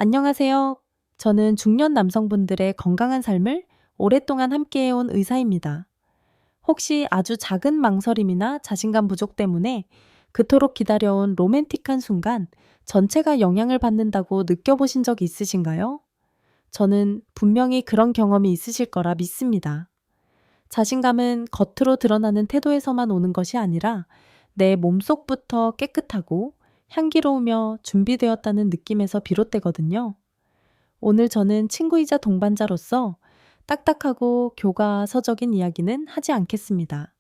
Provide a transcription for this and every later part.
안녕하세요. 저는 중년 남성분들의 건강한 삶을 오랫동안 함께해온 의사입니다. 혹시 아주 작은 망설임이나 자신감 부족 때문에 그토록 기다려온 로맨틱한 순간 전체가 영향을 받는다고 느껴보신 적 있으신가요? 저는 분명히 그런 경험이 있으실 거라 믿습니다. 자신감은 겉으로 드러나는 태도에서만 오는 것이 아니라 내 몸속부터 깨끗하고 향기로우며 준비되었다는 느낌에서 비롯되거든요. 오늘 저는 친구이자 동반자로서 딱딱하고 교과서적인 이야기는 하지 않겠습니다.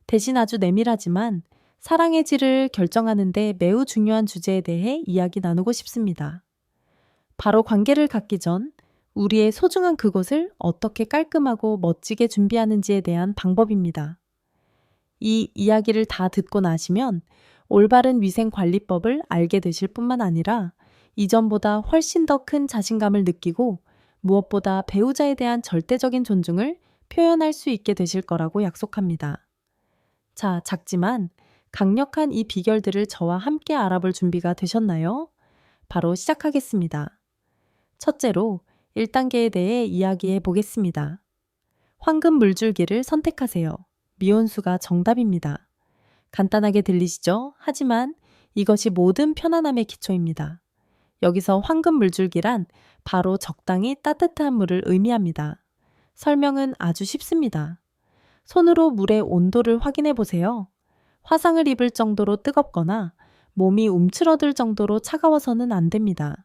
대신 아주 내밀하지만 사랑의 질을 결정하는데 매우 중요한 주제에 대해 이야기 나누고 싶습니다. 바로 관계를 갖기 전 우리의 소중한 그곳을 어떻게 깔끔하고 멋지게 준비하는지에 대한 방법입니다. 이 이야기를 다 듣고 나시면 올바른 위생 관리법을 알게 되실 뿐만 아니라 이전보다 훨씬 더 큰 자신감을 느끼고 무엇보다 배우자에 대한 절대적인 존중을 표현할 수 있게 되실 거라고 약속합니다. 자, 작지만 강력한 이 비결들을 저와 함께 알아볼 준비가 되셨나요? 바로 시작하겠습니다. 첫째로 1단계에 대해 이야기해 보겠습니다. 황금 물줄기를 선택하세요. 미온수가 정답입니다. 간단하게 들리시죠? 하지만 이것이 모든 편안함의 기초입니다. 여기서 황금 물줄기란 바로 적당히 따뜻한 물을 의미합니다. 설명은 아주 쉽습니다. 손으로 물의 온도를 확인해 보세요. 화상을 입을 정도로 뜨겁거나 몸이 움츠러들 정도로 차가워서는 안 됩니다.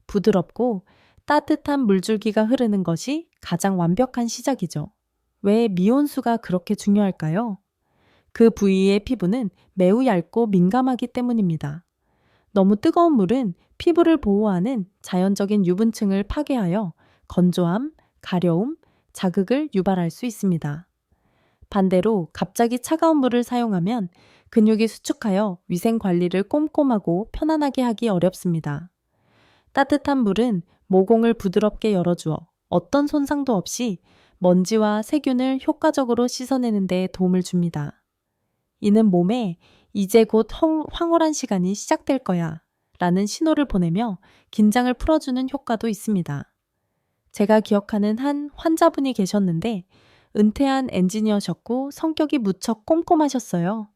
부드럽고 따뜻한 물줄기가 흐르는 것이 가장 완벽한 시작이죠. 왜 미온수가 그렇게 중요할까요? 그 부위의 피부는 매우 얇고 민감하기 때문입니다. 너무 뜨거운 물은 피부를 보호하는 자연적인 유분층을 파괴하여 건조함, 가려움, 자극을 유발할 수 있습니다. 반대로 갑자기 차가운 물을 사용하면 근육이 수축하여 위생 관리를 꼼꼼하고 편안하게 하기 어렵습니다. 따뜻한 물은 모공을 부드럽게 열어주어 어떤 손상도 없이 먼지와 세균을 효과적으로 씻어내는 데 도움을 줍니다. 이는 몸에 이제 곧 황홀한 시간이 시작될 거야 라는 신호를 보내며 긴장을 풀어주는 효과도 있습니다. 제가 기억하는 한 환자분이 계셨는데 은퇴한 엔지니어셨고 성격이 무척 꼼꼼하셨어요.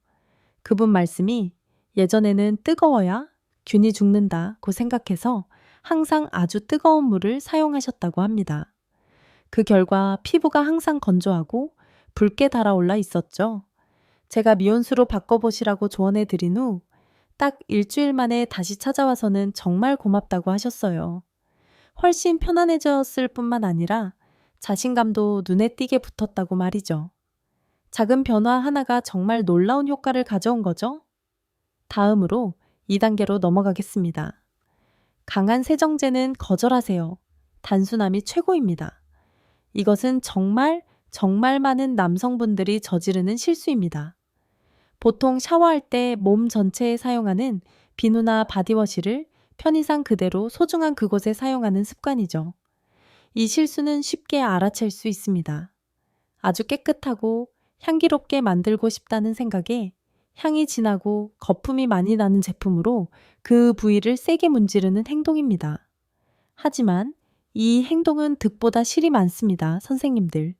그분 말씀이 예전에는 뜨거워야 균이 죽는다고 생각해서 항상 아주 뜨거운 물을 사용하셨다고 합니다. 그 결과 피부가 항상 건조하고 붉게 달아올라 있었죠. 제가 미온수로 바꿔보시라고 조언해 드린 후 딱 일주일 만에 다시 찾아와서는 정말 고맙다고 하셨어요. 훨씬 편안해졌을 뿐만 아니라 자신감도 눈에 띄게 붙었다고 말이죠. 작은 변화 하나가 정말 놀라운 효과를 가져온 거죠. 다음으로 2단계로 넘어가겠습니다. 강한 세정제는 거절하세요. 단순함이 최고입니다. 이것은 정말 많은 남성분들이 저지르는 실수입니다. 보통 샤워할 때 몸 전체에 사용하는 비누나 바디워시를 편의상 그대로 소중한 그곳에 사용하는 습관이죠. 이 실수는 쉽게 알아챌 수 있습니다. 아주 깨끗하고 향기롭게 만들고 싶다는 생각에 향이 진하고 거품이 많이 나는 제품으로 그 부위를 세게 문지르는 행동입니다. 하지만 이 행동은 득보다 실이 많습니다, 선생님들.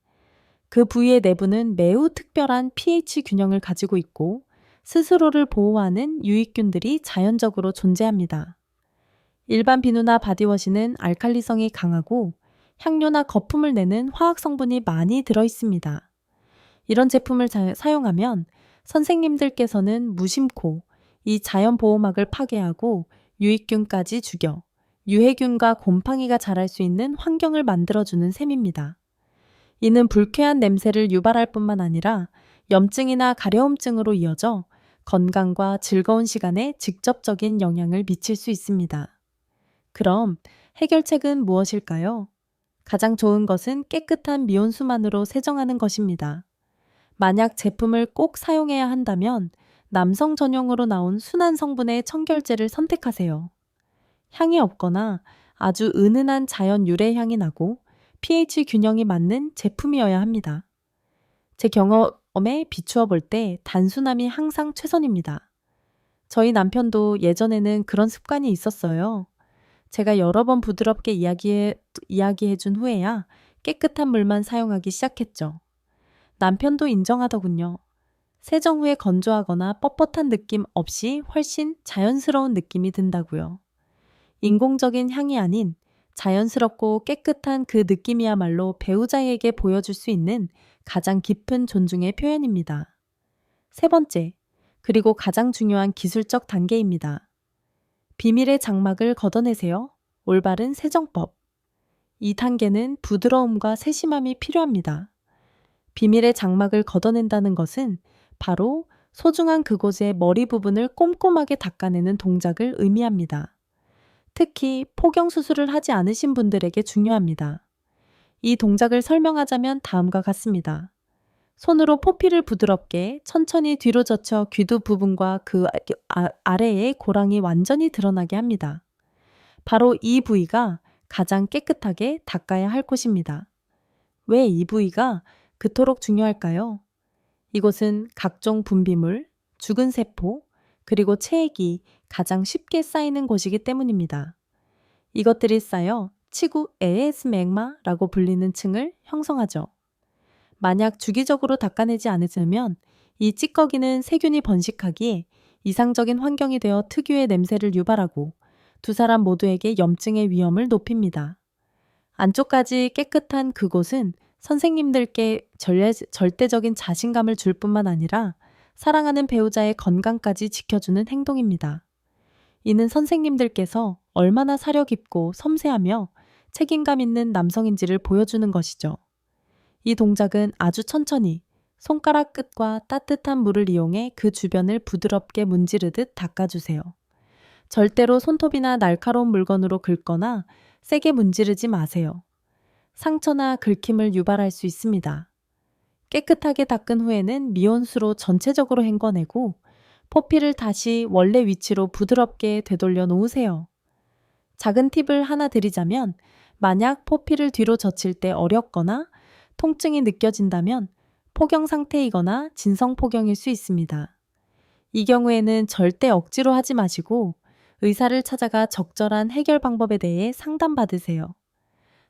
그 부위의 내부는 매우 특별한 pH 균형을 가지고 있고 스스로를 보호하는 유익균들이 자연적으로 존재합니다. 일반 비누나 바디워시는 알칼리성이 강하고 향료나 거품을 내는 화학 성분이 많이 들어 있습니다. 이런 제품을 사용하면 선생님들께서는 무심코 이 자연 보호막을 파괴하고 유익균까지 죽여 유해균과 곰팡이가 자랄 수 있는 환경을 만들어주는 셈입니다. 이는 불쾌한 냄새를 유발할 뿐만 아니라 염증이나 가려움증으로 이어져 건강과 즐거운 시간에 직접적인 영향을 미칠 수 있습니다. 그럼 해결책은 무엇일까요? 가장 좋은 것은 깨끗한 미온수만으로 세정하는 것입니다. 만약 제품을 꼭 사용해야 한다면 남성 전용으로 나온 순한 성분의 청결제를 선택하세요. 향이 없거나 아주 은은한 자연 유래 향이 나고 pH 균형이 맞는 제품이어야 합니다. 제 경험에 비추어 볼 때 단순함이 항상 최선입니다. 저희 남편도 예전에는 그런 습관이 있었어요. 제가 여러 번 부드럽게 이야기해 준 후에야 깨끗한 물만 사용하기 시작했죠. 남편도 인정하더군요. 세정 후에 건조하거나 뻣뻣한 느낌 없이 훨씬 자연스러운 느낌이 든다고요. 인공적인 향이 아닌 자연스럽고 깨끗한 그 느낌이야말로 배우자에게 보여줄 수 있는 가장 깊은 존중의 표현입니다. 세 번째, 그리고 가장 중요한 기술적 단계입니다. 비밀의 장막을 걷어내세요. 올바른 세정법. 이 단계는 부드러움과 세심함이 필요합니다. 비밀의 장막을 걷어낸다는 것은 바로 소중한 그곳의 머리 부분을 꼼꼼하게 닦아내는 동작을 의미합니다. 특히 포경 수술을 하지 않으신 분들에게 중요합니다. 이 동작을 설명하자면 다음과 같습니다. 손으로 포피를 부드럽게 천천히 뒤로 젖혀 귀두 부분과 그 아래의 고랑이 완전히 드러나게 합니다. 바로 이 부위가 가장 깨끗하게 닦아야 할 곳입니다. 왜 이 부위가 그토록 중요할까요? 이곳은 각종 분비물, 죽은 세포, 그리고 체액이 가장 쉽게 쌓이는 곳이기 때문입니다. 이것들이 쌓여 치구 에스맥마라고 불리는 층을 형성하죠. 만약 주기적으로 닦아내지 않으면 이 찌꺼기는 세균이 번식하기에 이상적인 환경이 되어 특유의 냄새를 유발하고 두 사람 모두에게 염증의 위험을 높입니다. 안쪽까지 깨끗한 그곳은 선생님들께 절대적인 자신감을 줄 뿐만 아니라 사랑하는 배우자의 건강까지 지켜주는 행동입니다. 이는 선생님들께서 얼마나 사려 깊고 섬세하며 책임감 있는 남성인지를 보여주는 것이죠. 이 동작은 아주 천천히 손가락 끝과 따뜻한 물을 이용해 그 주변을 부드럽게 문지르듯 닦아주세요. 절대로 손톱이나 날카로운 물건으로 긁거나 세게 문지르지 마세요. 상처나 긁힘을 유발할 수 있습니다. 깨끗하게 닦은 후에는 미온수로 전체적으로 헹궈내고 포피를 다시 원래 위치로 부드럽게 되돌려 놓으세요. 작은 팁을 하나 드리자면 만약 포피를 뒤로 젖힐 때 어렵거나 통증이 느껴진다면 포경 상태이거나 진성 포경일 수 있습니다. 이 경우에는 절대 억지로 하지 마시고 의사를 찾아가 적절한 해결 방법에 대해 상담받으세요.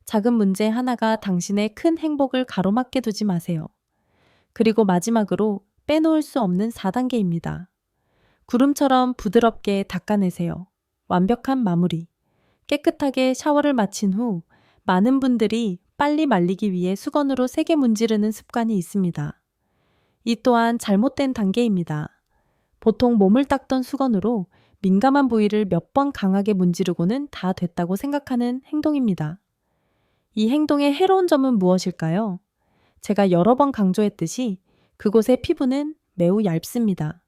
작은 문제 하나가 당신의 큰 행복을 가로막게 두지 마세요. 그리고 마지막으로 빼놓을 수 없는 4단계입니다. 구름처럼 부드럽게 닦아내세요. 완벽한 마무리. 깨끗하게 샤워를 마친 후 많은 분들이 빨리 말리기 위해 수건으로 세게 문지르는 습관이 있습니다. 이 또한 잘못된 단계입니다. 보통 몸을 닦던 수건으로 민감한 부위를 몇 번 강하게 문지르고는 다 됐다고 생각하는 행동입니다. 이 행동의 해로운 점은 무엇일까요? 제가 여러 번 강조했듯이 그곳의 피부는 매우 얇습니다.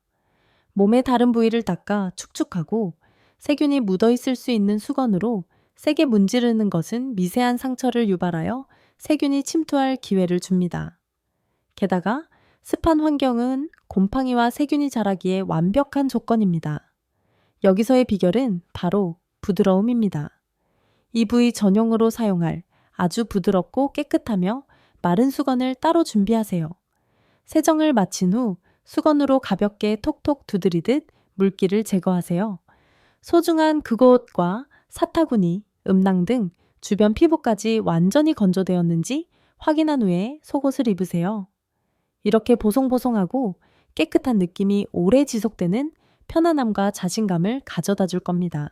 몸의 다른 부위를 닦아 축축하고 세균이 묻어 있을 수 있는 수건으로 세게 문지르는 것은 미세한 상처를 유발하여 세균이 침투할 기회를 줍니다. 게다가 습한 환경은 곰팡이와 세균이 자라기에 완벽한 조건입니다. 여기서의 비결은 바로 부드러움입니다. 이 부위 전용으로 사용할 아주 부드럽고 깨끗하며 마른 수건을 따로 준비하세요. 세정을 마친 후 수건으로 가볍게 톡톡 두드리듯 물기를 제거하세요. 소중한 그곳과 사타구니, 음낭 등 주변 피부까지 완전히 건조되었는지 확인한 후에 속옷을 입으세요. 이렇게 보송보송하고 깨끗한 느낌이 오래 지속되는 편안함과 자신감을 가져다 줄 겁니다.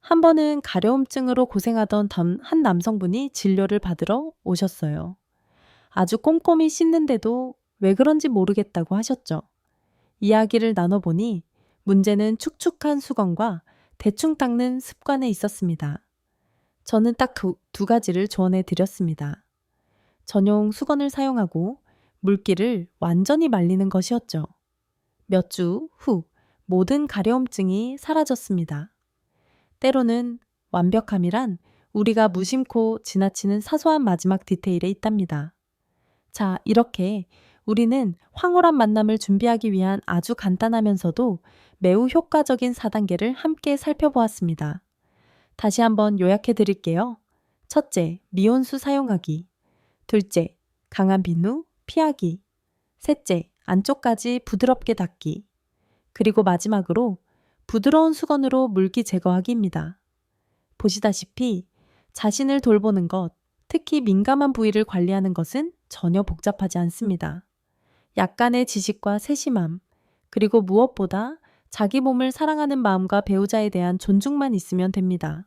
한 번은 가려움증으로 고생하던 한 남성분이 진료를 받으러 오셨어요. 아주 꼼꼼히 씻는데도 왜 그런지 모르겠다고 하셨죠. 이야기를 나눠보니 문제는 축축한 수건과 대충 닦는 습관에 있었습니다. 저는 딱 두 가지를 조언해 드렸습니다. 전용 수건을 사용하고 물기를 완전히 말리는 것이었죠. 몇 주 후 모든 가려움증이 사라졌습니다. 때로는 완벽함이란 우리가 무심코 지나치는 사소한 마지막 디테일에 있답니다. 자, 이렇게 우리는 황홀한 만남을 준비하기 위한 아주 간단하면서도 매우 효과적인 4단계를 함께 살펴보았습니다. 다시 한번 요약해 드릴게요. 첫째, 미온수 사용하기. 둘째, 강한 비누 피하기. 셋째, 안쪽까지 부드럽게 닦기. 그리고 마지막으로 부드러운 수건으로 물기 제거하기입니다. 보시다시피 자신을 돌보는 것, 특히 민감한 부위를 관리하는 것은 전혀 복잡하지 않습니다. 약간의 지식과 세심함, 그리고 무엇보다 자기 몸을 사랑하는 마음과 배우자에 대한 존중만 있으면 됩니다.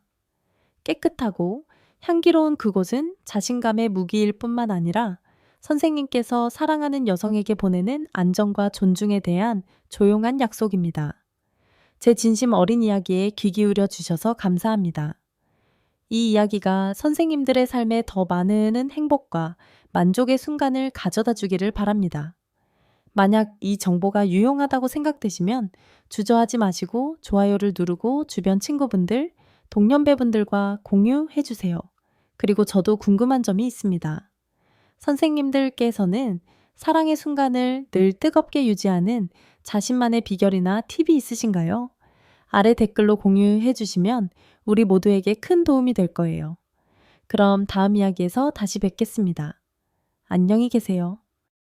깨끗하고 향기로운 그곳은 자신감의 무기일 뿐만 아니라 선생님께서 사랑하는 여성에게 보내는 안정과 존중에 대한 조용한 약속입니다. 제 진심 어린 이야기에 귀 기울여 주셔서 감사합니다. 이 이야기가 선생님들의 삶에 더 많은 행복과 만족의 순간을 가져다 주기를 바랍니다. 만약 이 정보가 유용하다고 생각되시면 주저하지 마시고 좋아요를 누르고 주변 친구분들, 동년배분들과 공유해 주세요. 그리고 저도 궁금한 점이 있습니다. 선생님들께서는 사랑의 순간을 늘 뜨겁게 유지하는 자신만의 비결이나 팁이 있으신가요? 아래 댓글로 공유해 주시면 우리 모두에게 큰 도움이 될 거예요. 그럼 다음 이야기에서 다시 뵙겠습니다. 안녕히 계세요.